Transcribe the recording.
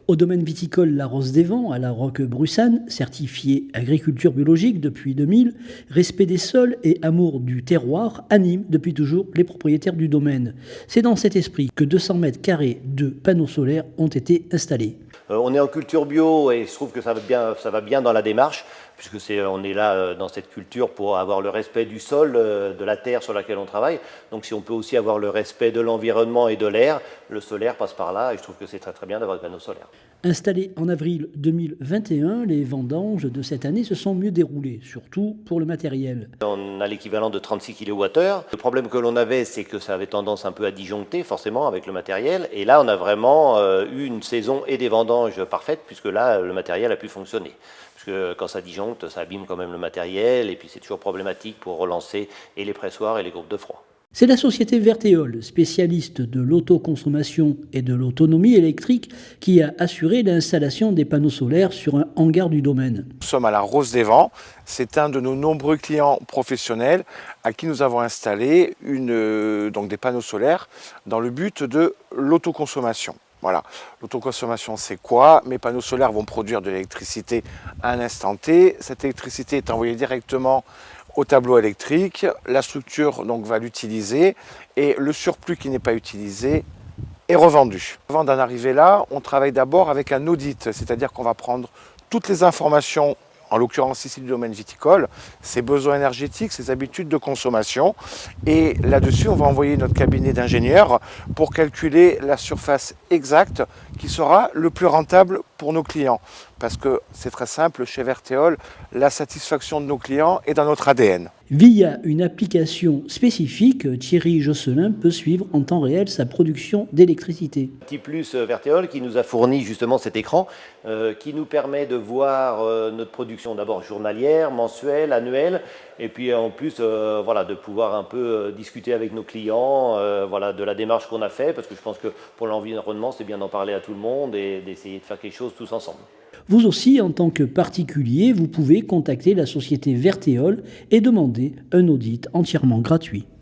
Au domaine viticole La Rose des Vents, à la Roque-Brussanne, certifié agriculture biologique depuis 2000, respect des sols et amour du terroir animent depuis toujours les propriétaires du domaine. C'est dans cet esprit que 200 mètres carrés de panneaux solaires ont été installés. On est en culture bio et je trouve que ça va bien dans la démarche, puisque on est là dans cette culture pour avoir le respect du sol, de la terre sur laquelle on travaille. Donc si on peut aussi avoir le respect de l'environnement et de l'air, le solaire passe par là et je trouve que c'est très très bien d'avoir des panneaux solaires. Installés en avril 2021, les vendanges de cette année se sont mieux déroulées, surtout pour le matériel. On a l'équivalent de 36 kWh. Le problème que l'on avait, c'est que ça avait tendance un peu à disjoncter forcément avec le matériel. Et là, on a vraiment eu une saison et des vendanges parfaites, puisque là, le matériel a pu fonctionner. Parce que quand ça disjoncte, ça abîme quand même le matériel, et puis c'est toujours problématique pour relancer et les pressoirs et les groupes de froid. C'est la société Vertéol, spécialiste de l'autoconsommation et de l'autonomie électrique, qui a assuré l'installation des panneaux solaires sur un hangar du domaine. Nous sommes à la Rose des Vents. C'est un de nos nombreux clients professionnels à qui nous avons installé donc des panneaux solaires dans le but de l'autoconsommation. Voilà, l'autoconsommation c'est quoi? Mes panneaux solaires vont produire de l'électricité à un instant T. Cette électricité est envoyée directement au tableau électrique. La structure donc va l'utiliser et le surplus qui n'est pas utilisé est revendu. Avant d'en arriver là, on travaille d'abord avec un audit, c'est-à-dire qu'on va prendre toutes les informations, en l'occurrence ici du domaine viticole, ses besoins énergétiques, ses habitudes de consommation. Et là-dessus, on va envoyer notre cabinet d'ingénieurs pour calculer la surface exacte qui sera le plus rentable pour nos clients. Parce que c'est très simple, chez Vertéol, la satisfaction de nos clients est dans notre ADN. Via une application spécifique, Thierry Josselin peut suivre en temps réel sa production d'électricité. Petit plus Vertéol qui nous a fourni justement cet écran qui nous permet de voir notre production d'abord journalière, mensuelle, annuelle, et puis en plus voilà, de pouvoir un peu discuter avec nos clients voilà, de la démarche qu'on a fait, parce que je pense que pour l'environnement c'est bien d'en parler à tout le monde et d'essayer de faire quelque chose tous ensemble. Vous aussi, en tant que particulier, vous pouvez contacter la société Vertéol et demander un audit entièrement gratuit.